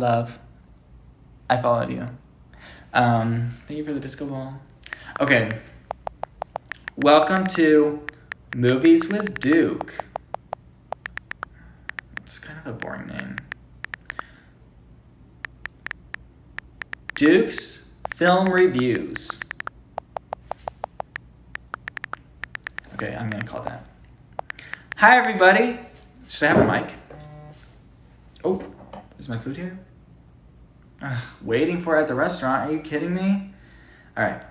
Love, I followed you. Thank you for the disco ball. Okay. Welcome to Movies with Duke. It's kind of a boring name. Duke's Film Reviews. Okay, I'm gonna call that. Hi, everybody. Should I have a mic? Oh, is my food here? Waiting for it at the restaurant. Are you kidding me? All right.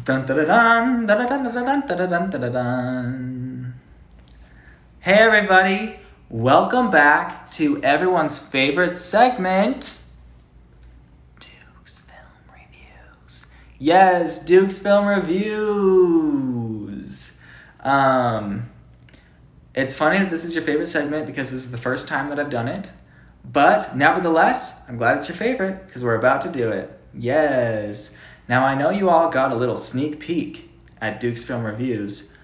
Dun, dun, dun, dun, dun, dun, dun, dun, dun, dun, dun. Hey, everybody. Welcome back to everyone's favorite segment, Duke's Film Reviews. Yes, Duke's Film Reviews. It's funny that this is your favorite segment because this is the first time that I've done it. But nevertheless, I'm glad it's your favorite because we're about to do it. Yes. Now, I know you all got a little sneak peek at Duke's Film Reviews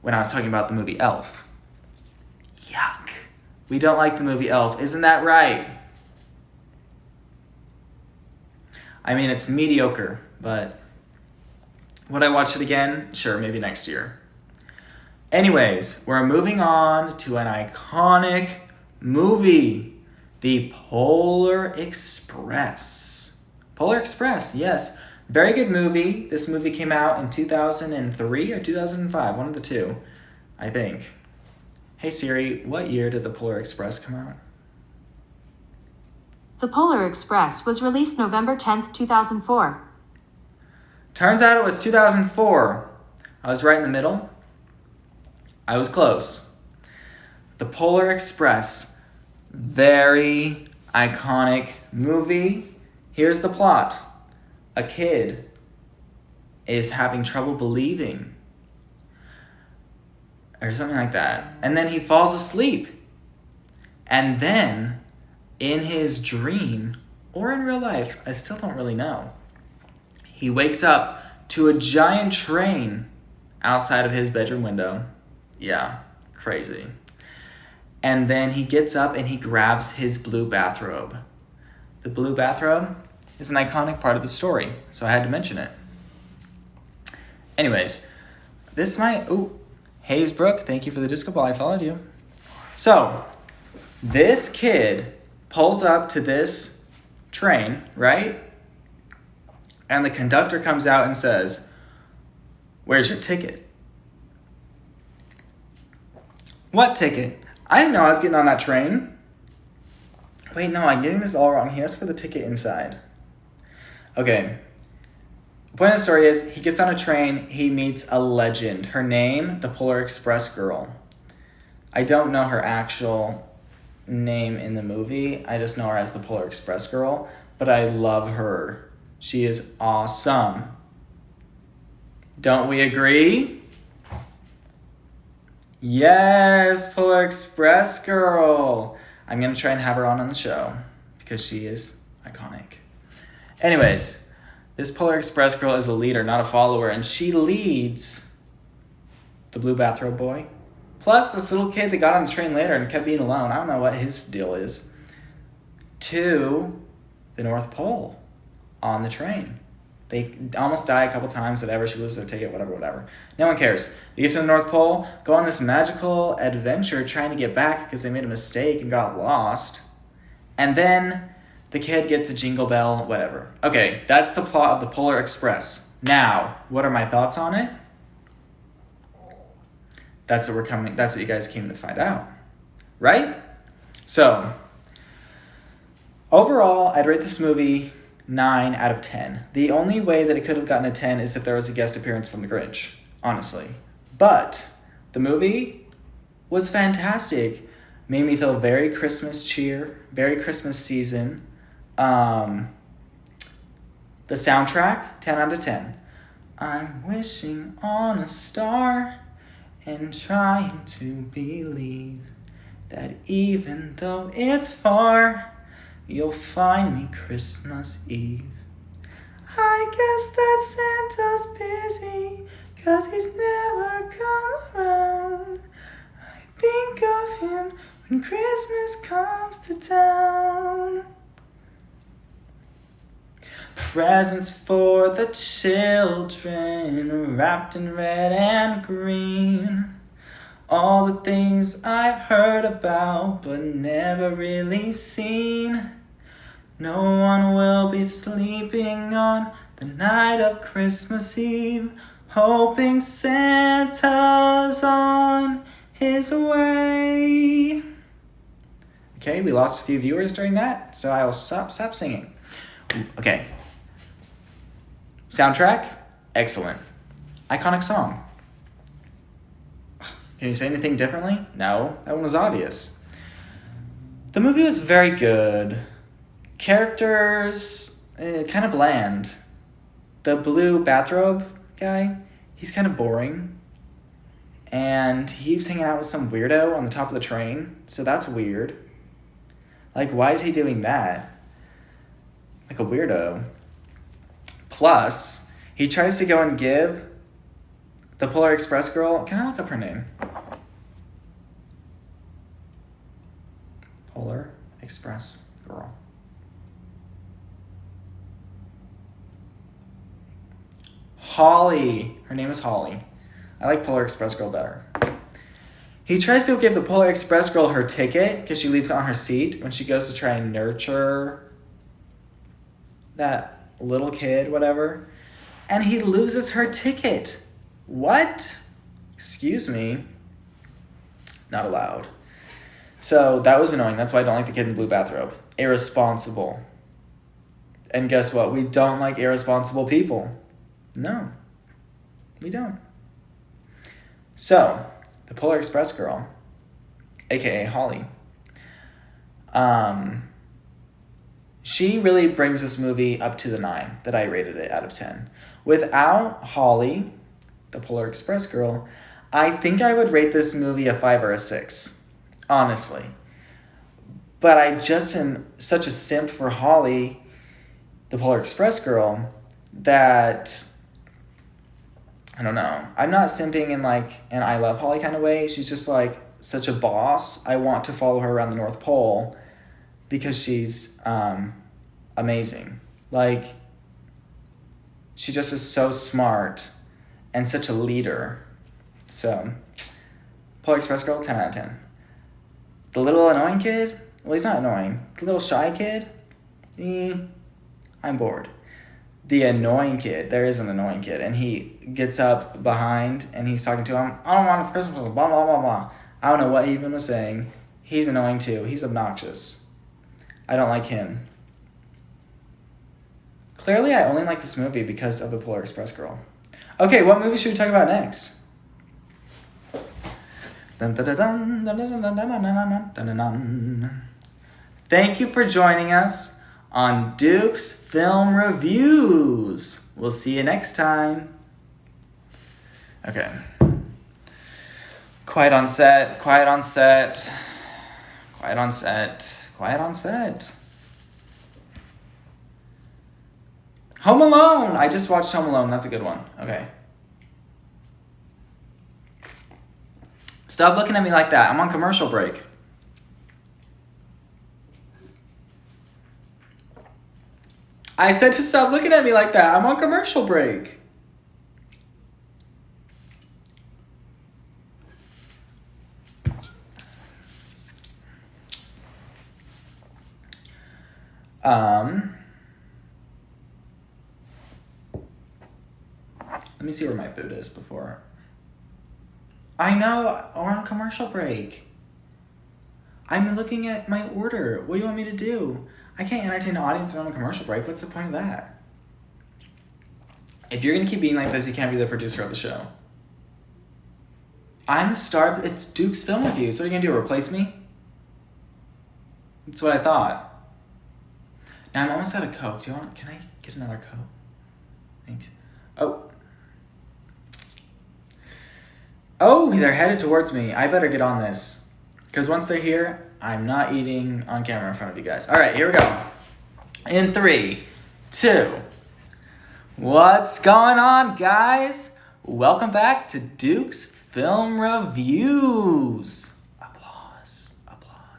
when I was talking about the movie Elf. Yuck. We don't like the movie Elf. Isn't that right? I mean, it's mediocre, but would I watch it again? Sure, maybe next year. Anyways, we're moving on to an iconic movie, The Polar Express. Polar Express, yes. Very good movie. This movie came out in 2003 or 2005, one of the two, I think. Hey Siri, what year did The Polar Express come out? The Polar Express was released November 10th, 2004. Turns out it was 2004. I was right in the middle. I was close. The Polar Express, very iconic movie. Here's the plot. A kid is having trouble believing, or something like that. And then he falls asleep. And then, in his dream, or in real life, I still don't really know, he wakes up to a giant train outside of his bedroom window. Yeah, crazy. And then he gets up and he grabs his blue bathrobe. The blue bathrobe is an iconic part of the story, so I had to mention it. Anyways, this might... Ooh, Hayesbrook, thank you for the disco ball. I followed you. So, this kid pulls up to this train, right? And the conductor comes out and says, "Where's your ticket?" What ticket? I didn't know I was getting on that train. Wait, no, I'm getting this all wrong. He asked for the ticket inside. Okay. The point of the story is he gets on a train. He meets a legend. Her name, the Polar Express girl. I don't know her actual name in the movie. I just know her as the Polar Express girl. But I love her. She is awesome. Don't we agree? Yes, Polar Express girl. I'm going to try and have her on the show because she is iconic. Anyways, this Polar Express girl is a leader, not a follower, and she leads the blue bathrobe boy, plus this little kid that got on the train later and kept being alone, I don't know what his deal is, to the North Pole on the train. They almost die a couple times, whatever. She loses her ticket, whatever. No one cares. They get to the North Pole, go on this magical adventure trying to get back because they made a mistake and got lost. And then the kid gets a jingle bell, whatever. Okay, that's the plot of the Polar Express. Now, what are my thoughts on it? That's what you guys came to find out. Right? So, overall, I'd rate this movie 9 out of 10. The only way that it could have gotten a 10 is if there was a guest appearance from the Grinch, honestly. But the movie was fantastic. Made me feel very Christmas cheer, very Christmas season. The soundtrack, 10 out of 10. I'm wishing on a star and trying to believe that even though it's far, you'll find me Christmas Eve. I guess that Santa's busy, 'cause he's never come around. I think of him when Christmas comes to town. Presents for the children, wrapped in red and green. All the things I've heard about, but never really seen. No one will be sleeping on the night of Christmas Eve, hoping Santa's on his way. Okay, we lost a few viewers during that, so I will stop singing. Okay. Soundtrack, excellent. Iconic song. Can you say anything differently? No, that one was obvious. The movie was very good. Characters, kind of bland. The blue bathrobe guy, he's kind of boring. And he keeps hanging out with some weirdo on the top of the train, so that's weird. Like, why is he doing that? Like a weirdo. Plus, he tries to go and give the Polar Express girl, can I look up her name? Polar Express girl. Holly. Her name is Holly. I like Polar Express girl better. He tries to give the Polar Express girl her ticket because she leaves it on her seat when she goes to try and nurture that little kid, whatever. And he loses her ticket. What? Excuse me. Not allowed. So that was annoying. That's why I don't like the kid in the blue bathrobe. Irresponsible. And guess what? We don't like irresponsible people. No, we don't. So, the Polar Express girl, aka Holly, she really brings this movie up to the 9 that I rated it out of 10. Without Holly, the Polar Express girl, I think I would rate this movie a 5 or a 6, honestly. But I just am such a simp for Holly, the Polar Express girl, that I don't know. I'm not simping in like an I love Holly kind of way. She's just like such a boss. I want to follow her around the North Pole because she's amazing. Like, she just is so smart and such a leader. So, Polar Express girl, 10 out of 10. The little annoying kid, well, he's not annoying. The little shy kid, I'm bored. The annoying kid, there is an annoying kid, and he gets up behind and he's talking to him, I don't want it for Christmas, blah, blah, blah, blah. I don't know what he even was saying. He's annoying too. He's obnoxious. I don't like him. Clearly, I only like this movie because of the Polar Express girl. Okay, what movie should we talk about next? Dun, dun, dun, dun, dun, dun, dun, dun, dun, dun, dun, dun. Thank you for joining us on Duke's Film Reviews. We'll see you next time. Okay. Quiet on set, quiet on set, quiet on set, quiet on set. Home Alone! I just watched Home Alone. That's a good one. Okay. Stop looking at me like that. I'm on commercial break. I said to stop looking at me like that. I'm on commercial break. Let me see where my boot is before. I know, we're on commercial break. I'm looking at my order. What do you want me to do? I can't entertain an audience on a commercial break. What's the point of that? If you're going to keep being like this, you can't be the producer of the show. I'm the star of it's Duke's Film Reviews. What are you going to do, replace me? That's what I thought. Now, I'm almost out of Coke. Can I get another Coke? Thanks. Oh, they're headed towards me. I better get on this. Because once they're here, I'm not eating on camera in front of you guys. All right, here we go. In 3, 2. What's going on, guys? Welcome back to Duke's Film Reviews. Applause, applause.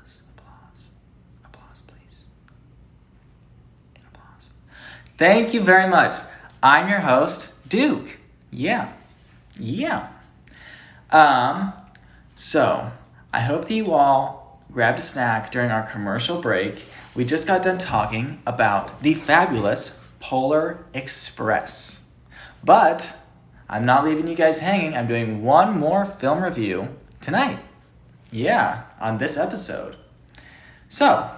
Thank you very much. I'm your host, Duke. Yeah. So, I hope that you all grabbed a snack during our commercial break. We just got done talking about the fabulous Polar Express. But I'm not leaving you guys hanging. I'm doing one more film review tonight. Yeah, on this episode. So,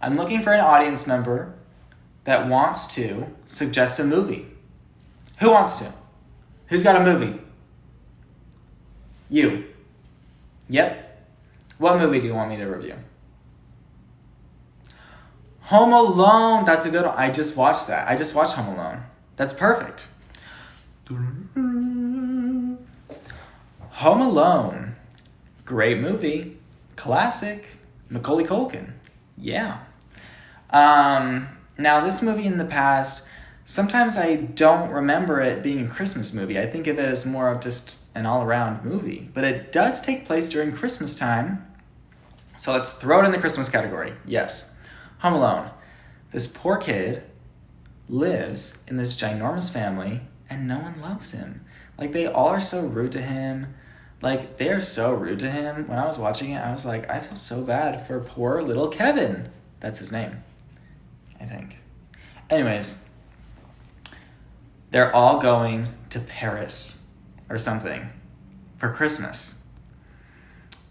I'm looking for an audience member that wants to suggest a movie. Who wants to? Who's got a movie? You. Yep. What movie do you want me to review? Home Alone. That's a good one. I just watched that. I just watched Home Alone. That's perfect. Home Alone. Great movie. Classic. Macaulay Culkin. Yeah. Now, this movie in the past, sometimes I don't remember it being a Christmas movie. I think of it as more of just an all-around movie. But it does take place during Christmas time. So let's throw it in the Christmas category. Yes. Home Alone. This poor kid lives in this ginormous family and no one loves him. Like, they all are so rude to him. Like, they are so rude to him. When I was watching it, I was like, I feel so bad for poor little Kevin. That's his name, I think. Anyways, they're all going to Paris or something for Christmas.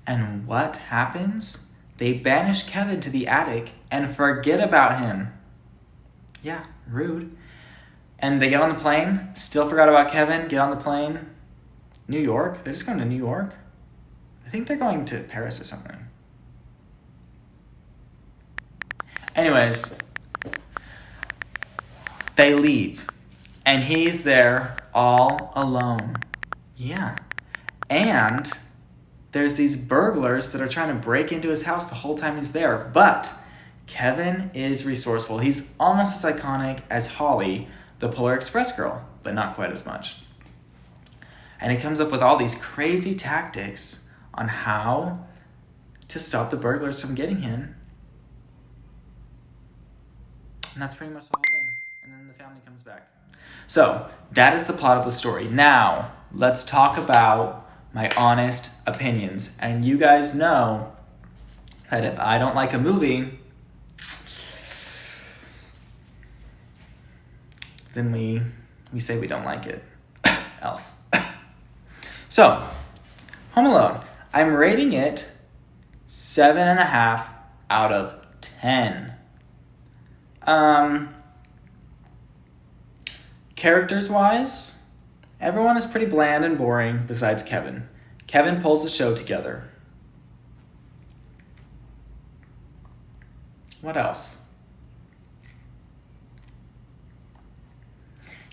And what happens? They banish Kevin to the attic and forget about him. Yeah, rude. And they get on the plane, still forgot about Kevin, get on the plane. New York? They're just going to New York? I think they're going to Paris or something. Anyways, they leave. And he's there all alone. Yeah. And there's these burglars that are trying to break into his house the whole time he's there. But Kevin is resourceful. He's almost as iconic as Holly, the Polar Express girl, but not quite as much. And he comes up with all these crazy tactics on how to stop the burglars from getting him. And that's pretty much the whole thing. And then the family comes back. So, that is the plot of the story. Now, let's talk about my honest opinions. And you guys know that if I don't like a movie, then we say we don't like it. Elf. So, Home Alone. I'm rating it 7.5 out of 10. Characters-wise, everyone is pretty bland and boring besides Kevin. Kevin pulls the show together. What else?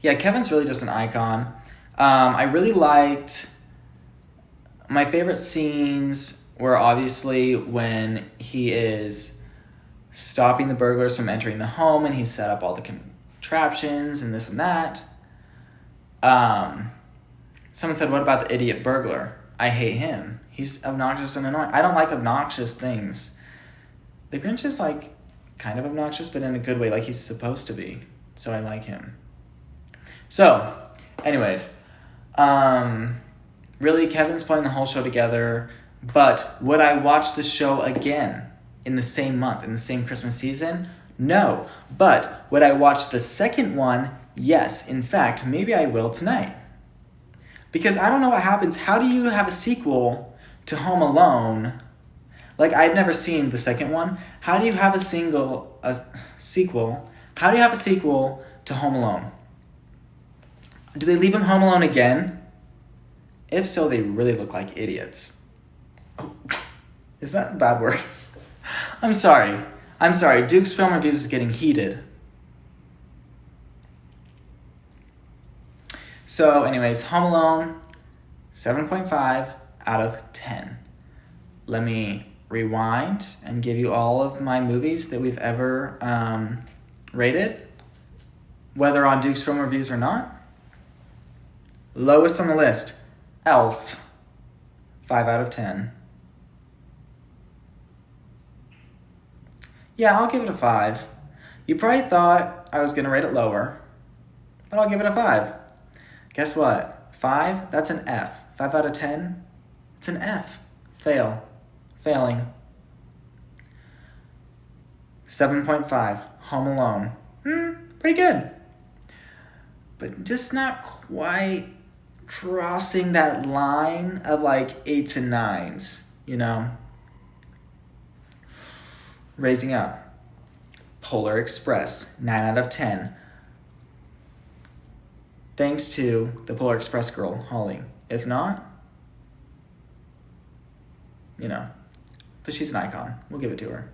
Yeah, Kevin's really just an icon. I really liked... My favorite scenes were obviously when he is stopping the burglars from entering the home and he's set up all the contraptions and this and that. Someone said, what about the idiot burglar? I hate him. He's obnoxious and annoying. I don't like obnoxious things. The Grinch is like kind of obnoxious, but in a good way, like he's supposed to be. So I like him. So, anyways, really, Kevin's putting the whole show together, but would I watch the show again in the same month, in the same Christmas season? No. But would I watch the second one? Yes. In fact, maybe I will tonight. Because I don't know what happens. How do you have a sequel to Home Alone? Like, I've never seen the second one. How do you have a sequel? How do you have a sequel to Home Alone? Do they leave him home alone again? If so, they really look like idiots. Oh, is that a bad word? I'm sorry. Duke's film reviews is getting heated. So, anyways, Home Alone, 7.5 out of 10. Let me rewind and give you all of my movies that we've ever rated, whether on Duke's film reviews or not. Lowest on the list, Elf, 5 out of 10. Yeah, I'll give it a 5. You probably thought I was going to rate it lower, but I'll give it a 5. Guess what? 5, that's an F. 5 out of 10, it's an F. Failing. 7.5, Home Alone. Pretty good. But just not quite crossing that line of like 8s and 9s, you know? Raising up. Polar Express, 9 out of 10. Thanks to the Polar Express girl, Holly. If not, you know, but she's an icon. We'll give it to her.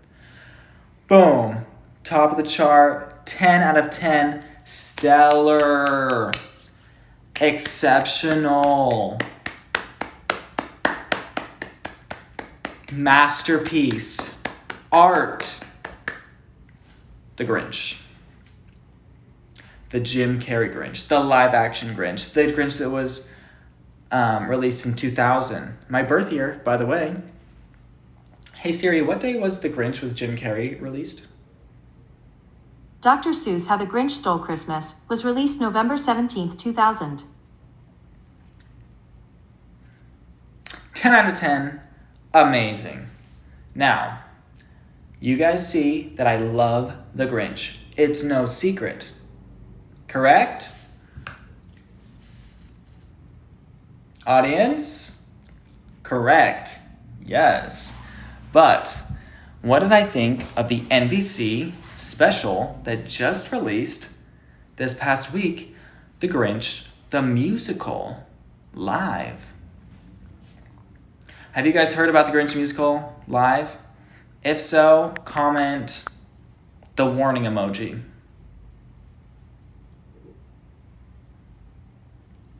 Boom. Top of the chart, 10 out of 10. Stellar. Exceptional. Masterpiece. Art. The Grinch. The Jim Carrey Grinch. The live action Grinch. The Grinch that was released in 2000. My birth year, by the way. Hey Siri, what day was The Grinch with Jim Carrey released? Dr. Seuss How the Grinch Stole Christmas was released November 17th, 2000. 10 out of 10. Amazing. Now, you guys see that I love The Grinch. It's no secret. Correct? Audience? Correct. Yes. But what did I think of the NBC special that just released this past week, The Grinch, the musical, live? Have you guys heard about The Grinch musical live? If so, comment the warning emoji.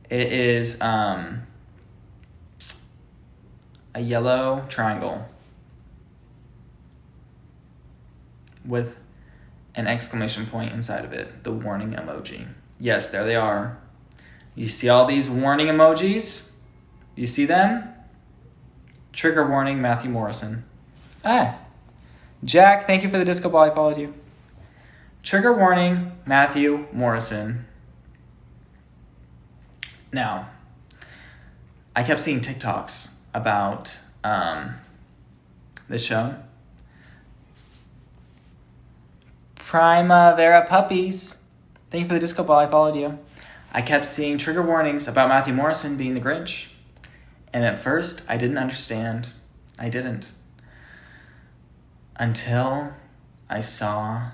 It is a yellow triangle with an exclamation point inside of it, the warning emoji. Yes, there they are. You see all these warning emojis? You see them? Trigger warning, Matthew Morrison. Jack, thank you for the disco ball. I followed you. Trigger warning, Matthew Morrison. Now, I kept seeing TikToks about this show. Primavera Puppies. Thank you for the disco ball. I followed you. I kept seeing trigger warnings about Matthew Morrison being the Grinch. And at first, I didn't understand. I didn't. Until I saw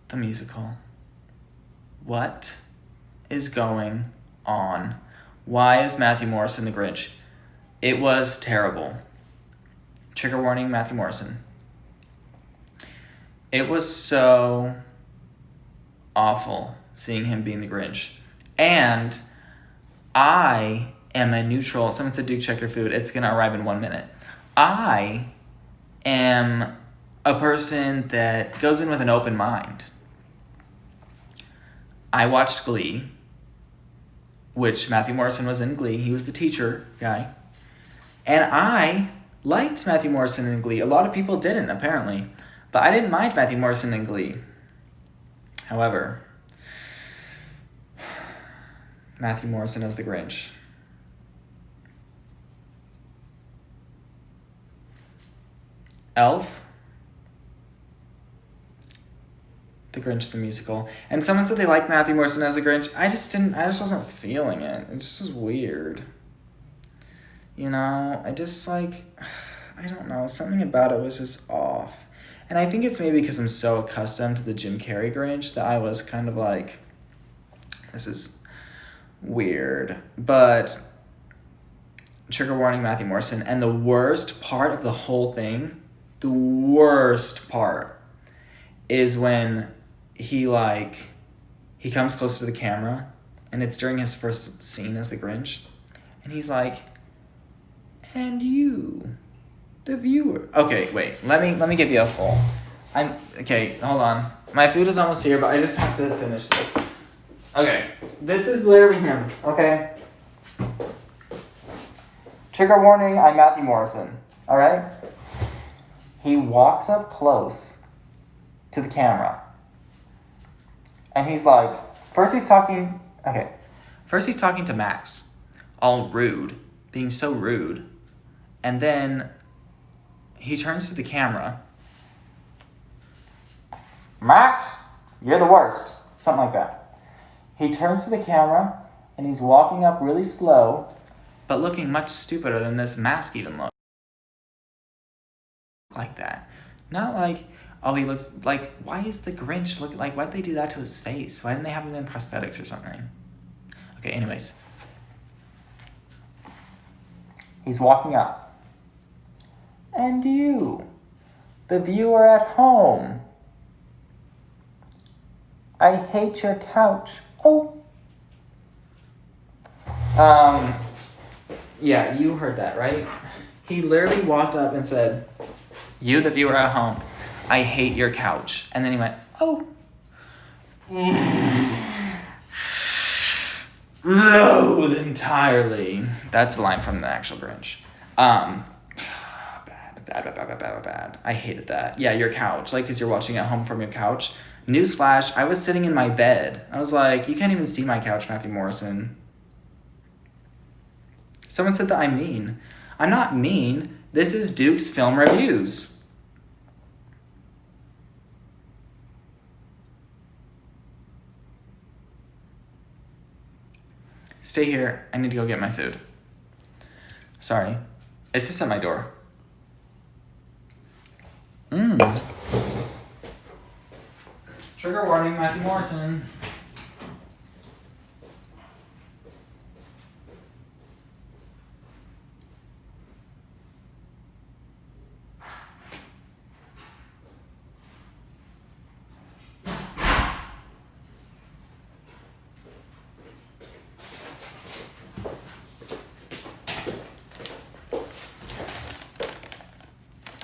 the musical. What is going on? Why is Matthew Morrison the Grinch? It was terrible. Trigger warning, Matthew Morrison. It was so awful seeing him being the Grinch. And I am a neutral. Someone said, Duke, check your food. It's going to arrive in 1 minute. I am a person that goes in with an open mind. I watched Glee, which Matthew Morrison was in Glee. He was the teacher guy. And I liked Matthew Morrison in Glee. A lot of people didn't, apparently. But I didn't mind Matthew Morrison in Glee. However, Matthew Morrison as the Grinch. Elf. The Grinch the musical. And someone said they liked Matthew Morrison as the Grinch. I just wasn't feeling it. It just was weird. You know, I don't know. Something about it was just off. And I think it's maybe because I'm so accustomed to the Jim Carrey Grinch that I was kind of like, this is weird. But trigger warning, Matthew Morrison. And the worst part of the whole thing, the worst part is when he comes close to the camera and it's during his first scene as the Grinch. And he's like, and you, the viewer. Okay, wait. Let me give you a full. Okay, hold on. My food is almost here, but I just have to finish this. Okay, this is literally him, okay? Trigger warning, I'm Matthew Morrison, alright? He walks up close to the camera. And he's like, first he's talking to Max, all rude, being so rude. And then he turns to the camera. Max, you're the worst. Something like that. He turns to the camera and he's walking up really slow, but looking much stupider than this mask even looks. Like that. Not like, oh, he looks like, why is the Grinch look like, why'd they do that to his face? Why didn't they have him in prosthetics or something? Okay, anyways. He's walking up. And you, the viewer at home, I hate your couch. Oh. Yeah, you heard that, right? He literally walked up and said, you, the viewer at home, I hate your couch. And then he went, oh. Loathe entirely. That's the line from the actual Grinch. Bad. I hated that. Yeah, your couch. Like, because you're watching at home from your couch. Newsflash, I was sitting in my bed. I was like, you can't even see my couch, Matthew Morrison. Someone said that I'm mean. I'm not mean. This is Duke's Film Reviews. Stay here. I need to go get my food. Sorry. It's just at my door. Trigger warning, Matthew Morrison.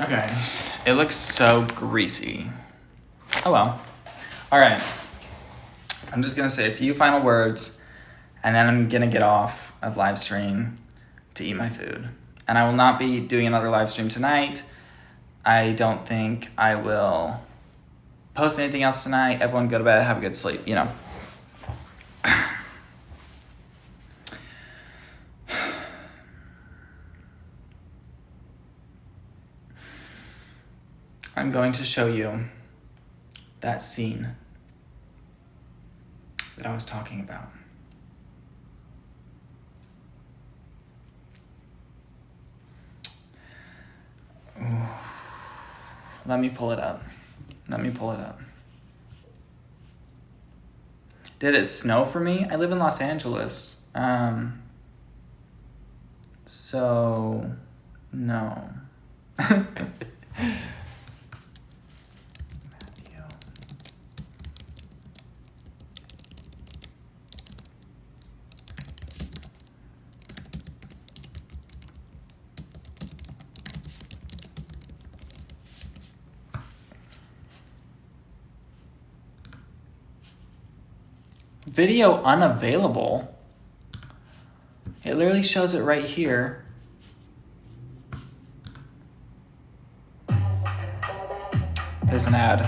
Okay, it looks so greasy. Oh well. All right. I'm just gonna say a few final words, and then I'm gonna get off of live stream to eat my food. And I will not be doing another live stream tonight. I don't think I will post anything else tonight. Everyone go to bed, have a good sleep, you know. I'm going to show you that scene that I was talking about. Ooh. Let me pull it up. Did it snow for me? I live in Los Angeles. So, no. Video unavailable. It literally shows it right here. There's an ad.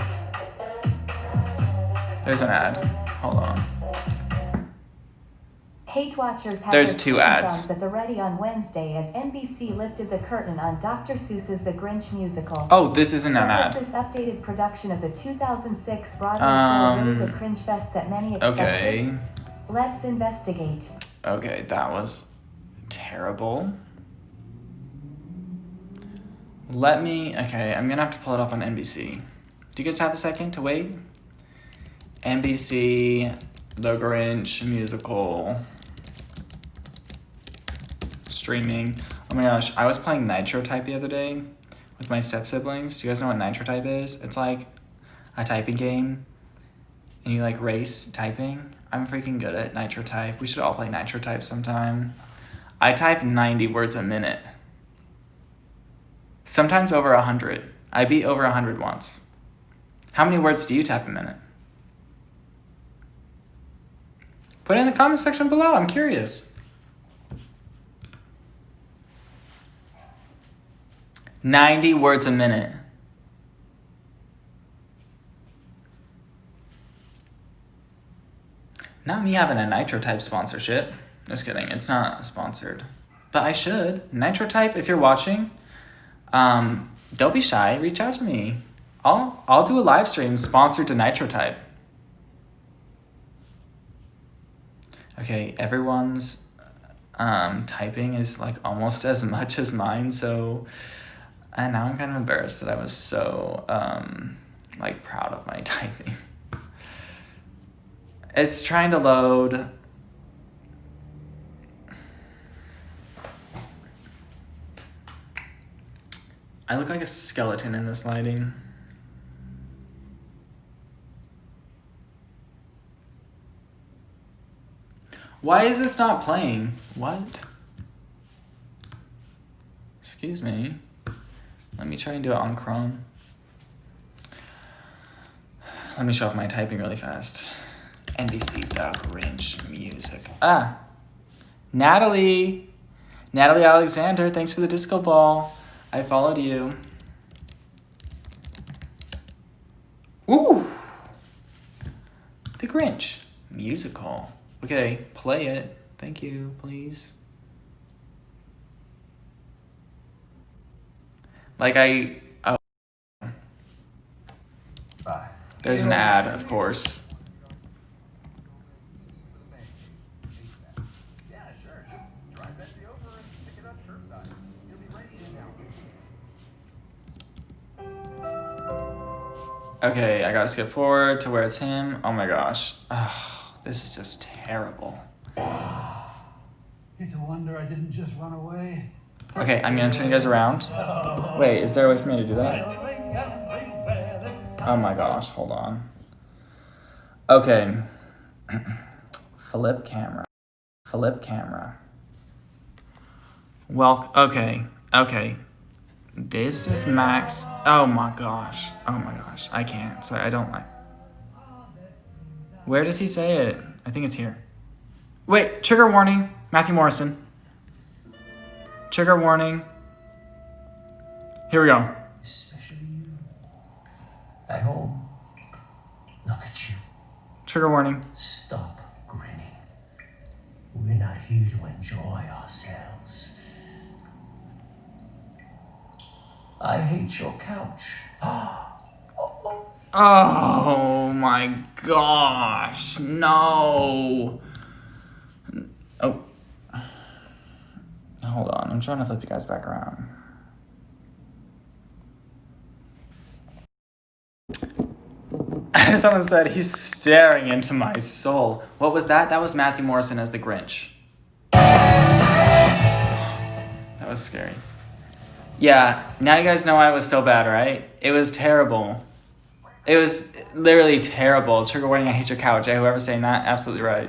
Hold on. Hate watchers had There's their two chicken ads. thumbs at the ready on Wednesday as NBC lifted the curtain on Dr. Seuss's The Grinch musical. Oh, this isn't an ad. Was this updated production of the 2006 Broadway show really the cringe fest that many expected? Okay. Let's investigate. Okay, that was terrible. Okay, I'm gonna have to pull it up on NBC. Do you guys have a second to wait? NBC, The Grinch musical. Streaming. Oh my gosh, I was playing Nitro Type the other day with my step-siblings. Do you guys know what Nitro Type is? It's like a typing game, and you like race typing. I'm freaking good at Nitro Type. We should all play Nitro Type sometime. I type 90 words a minute. Sometimes over 100. I beat over 100 once. How many words do you type a minute? Put it in the comment section below. I'm curious. 90 words a minute. Not me having a Nitro Type sponsorship. Just kidding. It's not sponsored. But I should. Nitro Type, if you're watching, don't be shy. Reach out to me. I'll do a live stream sponsored to Nitro Type. Okay, everyone's typing is like almost as much as mine, so and now I'm kind of embarrassed that I was so like proud of my typing. It's trying to load. I look like a skeleton in this lighting. Why is this not playing? What? Excuse me. Let me try and do it on Chrome. Let me show off my typing really fast. NBC The Grinch music. Natalie Alexander, thanks for the disco ball. I followed you. Ooh! The Grinch musical. Okay, play it. Thank you, please. Oh. There's an ad, of course. Okay, I gotta skip forward to where it's him. Oh my gosh. Oh, this is just terrible. It's a wonder I didn't just run away. Okay, I'm gonna turn you guys around. Wait, is there a way for me to do that? Oh my gosh, hold on. Okay. Flip camera. Okay. This is Max. Oh my gosh. I can't. Sorry, I don't like. Where does he say it? I think it's here. Wait, trigger warning. Matthew Morrison. Trigger warning. Here we go. Especially you. At home. Look at you. Trigger warning. Stop grinning. We're not here to enjoy ourselves. I hate your couch. Oh my gosh. No. Oh. Hold on. I'm trying to flip you guys back around. Someone said he's staring into my soul. What was that? That was Matthew Morrison as the Grinch. That was scary. Yeah, now you guys know I was so bad, right? It was terrible. It was literally terrible. Trigger warning, I hate your couch. Hey, whoever's saying that, absolutely right.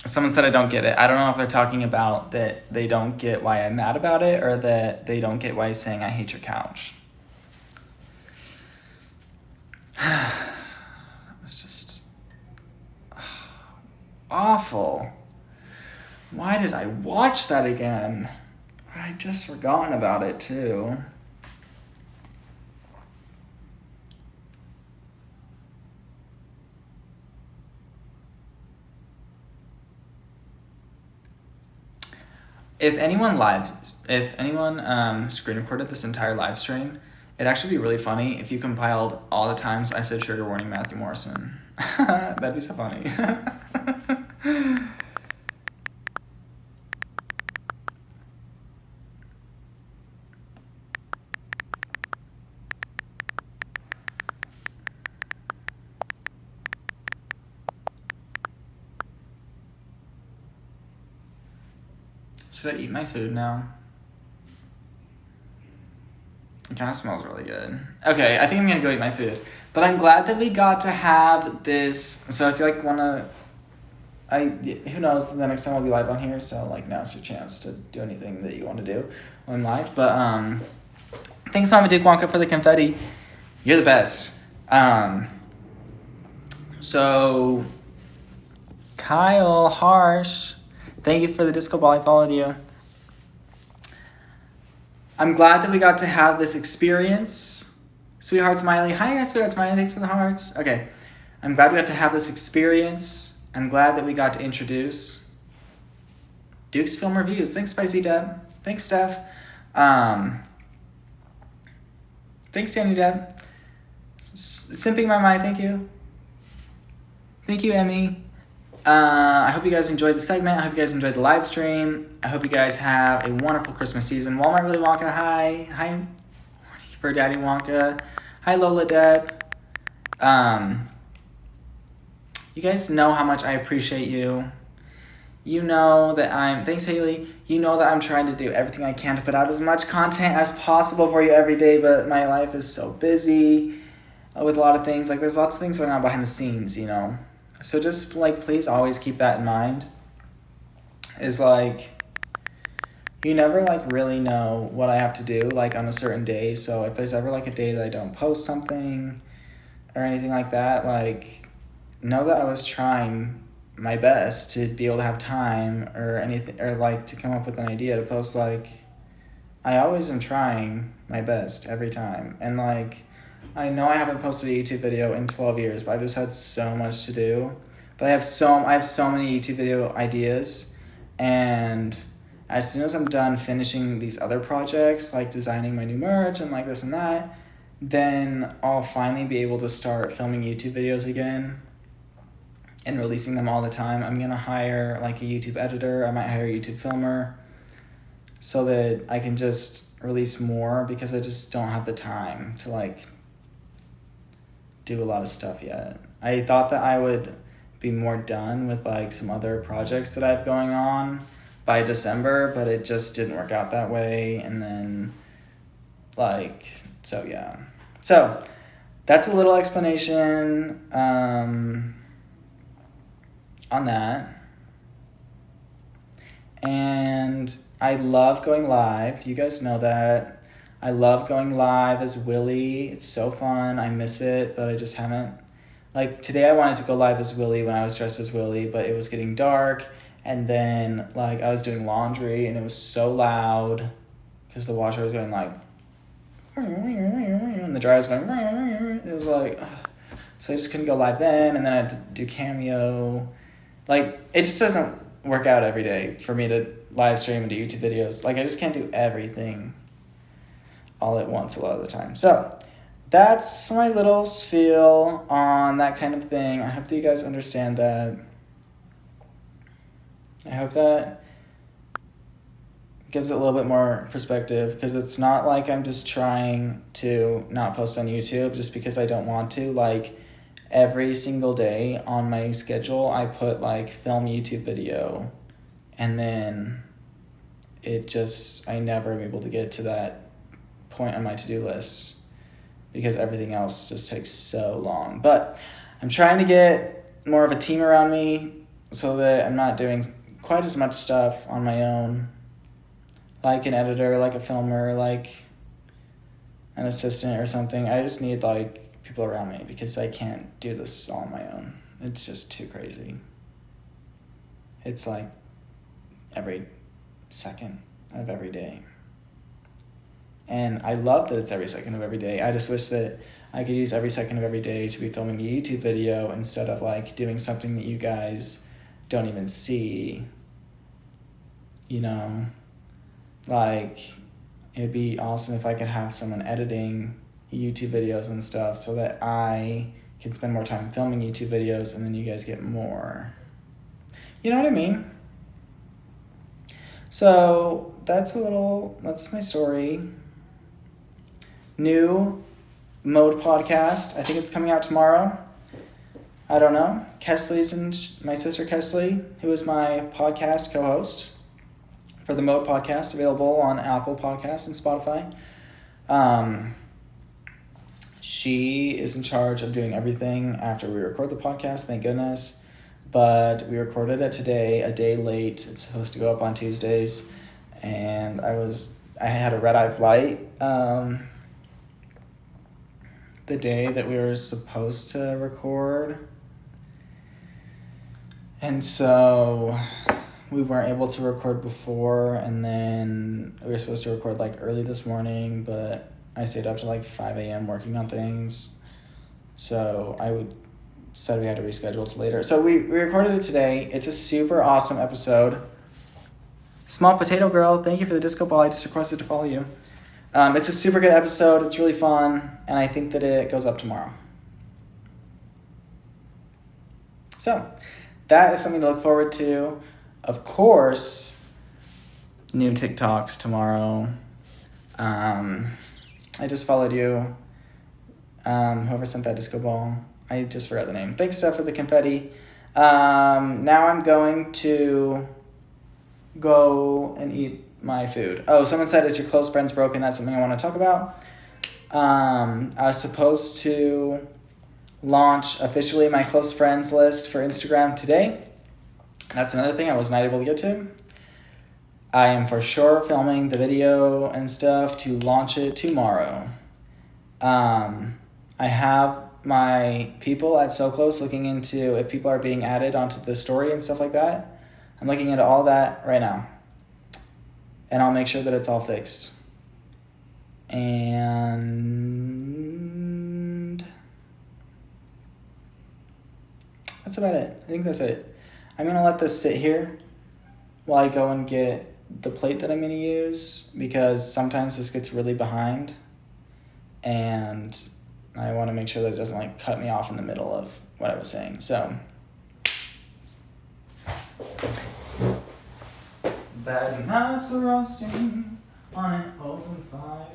Someone said I don't get it. I don't know if they're talking about that they don't get why I'm mad about it or that they don't get why he's saying I hate your couch. It's just awful. Why did I watch that again? I just forgotten about it too. If anyone screen recorded this entire live stream, it'd actually be really funny if you compiled all the times I said trigger warning Matthew Morrison. That'd be so funny. Should I eat my food now? It kind of smells really good. Okay, I think I'm gonna go eat my food. But I'm glad that we got to have this. So if you like wanna, who knows, the next time I'll be live on here. So like now's your chance to do anything that you want to do when I'm live. But thanks Mama Duke Wonka for the confetti. You're the best. So Kyle Harsh, thank you for the disco ball. I followed you. I'm glad that we got to have this experience. Sweetheart Smiley. Hi, Sweetheart Smiley. Thanks for the hearts. Okay. I'm glad we got to have this experience. I'm glad that we got to introduce Duke's Film Reviews. Thanks, Spicy Deb. Thanks, Steph. Thanks, Danny Deb. Simping my mind, thank you. Thank you, Emmy. I hope you guys enjoyed the segment. I hope you guys enjoyed the live stream. I hope you guys have a wonderful Christmas season. Walmart Willy Wonka, hi. Hi for Daddy Wonka. Hi, Lola Depp. You guys know how much I appreciate you. You know that thanks Haley, you know that I'm trying to do everything I can to put out as much content as possible for you every day, but my life is so busy with a lot of things. Like, there's lots of things going on behind the scenes, you know? So just, like, please always keep that in mind. Is, like, you never, like, really know what I have to do, like, on a certain day. So if there's ever, like, a day that I don't post something or anything like that, like, know that I was trying my best to be able to have time or anything, or, like, to come up with an idea to post. Like, I always am trying my best every time. And, like, I know I haven't posted a YouTube video in 12 years, but I've just had so much to do. But I have so many YouTube video ideas, and as soon as I'm done finishing these other projects, like designing my new merch and like this and that, then I'll finally be able to start filming YouTube videos again and releasing them all the time. I'm gonna hire like a YouTube editor. I might hire a YouTube filmer so that I can just release more, because I just don't have the time to like do a lot of stuff yet. I thought that I would be more done with like some other projects that I have going on by December, but it just didn't work out that way. And then like, so yeah. So that's a little explanation on that. And I love going live. You guys know that. I love going live as Willie. It's so fun. I miss it, but I just haven't. Like, today I wanted to go live as Willie when I was dressed as Willie, but it was getting dark. And then, like, I was doing laundry, and it was so loud because the washer was going, like, and the dryer was going, it was like, ugh. So I just couldn't go live then, and then I had to do Cameo. Like, it just doesn't work out every day for me to live stream and do YouTube videos. Like, I just can't do everything all at once a lot of the time. So that's my little spiel on that kind of thing. I hope that you guys understand that. I hope that gives it a little bit more perspective, because it's not like I'm just trying to not post on YouTube just because I don't want to. Like, every single day on my schedule, I put like film YouTube video, and then I never am able to get to that point on my to-do list because everything else just takes so long. But I'm trying to get more of a team around me so that I'm not doing quite as much stuff on my own, like an editor, like a filmer, like an assistant or something. I just need like people around me because I can't do this all on my own. It's just too crazy. It's like every second of every day. And I love that it's every second of every day. I just wish that I could use every second of every day to be filming a YouTube video instead of like doing something that you guys don't even see. You know, like, it'd be awesome if I could have someone editing YouTube videos and stuff so that I can spend more time filming YouTube videos and then you guys get more. You know what I mean? So that's my story. New Mode podcast. I think it's coming out tomorrow. I don't know. My sister Kesley, who is my podcast co-host for the Mode podcast, available on Apple Podcasts and Spotify. She is in charge of doing everything after we record the podcast, thank goodness. But we recorded it today, a day late. It's supposed to go up on Tuesdays. And I had a red-eye flight the day that we were supposed to record. And so we weren't able to record before, and then we were supposed to record like early this morning, but I stayed up to like 5 a.m. working on things. So said we had to reschedule to later. So we recorded it today. It's a super awesome episode. Small Potato Girl, thank you for the disco ball. I just requested to follow you. It's a super good episode. It's really fun. And I think that it goes up tomorrow. So that is something to look forward to. Of course, new TikToks tomorrow. I just followed you. Whoever sent that disco ball. I just forgot the name. Thanks, Steph, for the confetti. Now I'm going to go and eat my food. Oh, someone said, is your close friends broken? That's something I want to talk about. I was supposed to launch officially my close friends list for Instagram today. That's another thing I was not able to get to. I am for sure filming the video and stuff to launch it tomorrow. I have my people at So Close looking into if people are being added onto the story and stuff like that. I'm looking into all that right now. And I'll make sure that it's all fixed. And that's about it. I think that's it. I'm going to let this sit here while I go and get the plate that I'm going to use, because sometimes this gets really behind and I want to make sure that it doesn't like cut me off in the middle of what I was saying. So bad nuts are roasting on an open fire.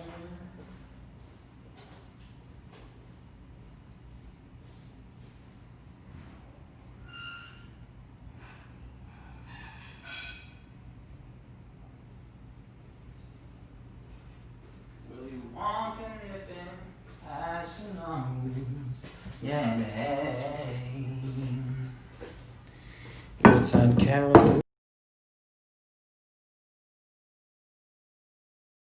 Willy Wonka nipping passion nose. Yeah, hey. Yuletide carol.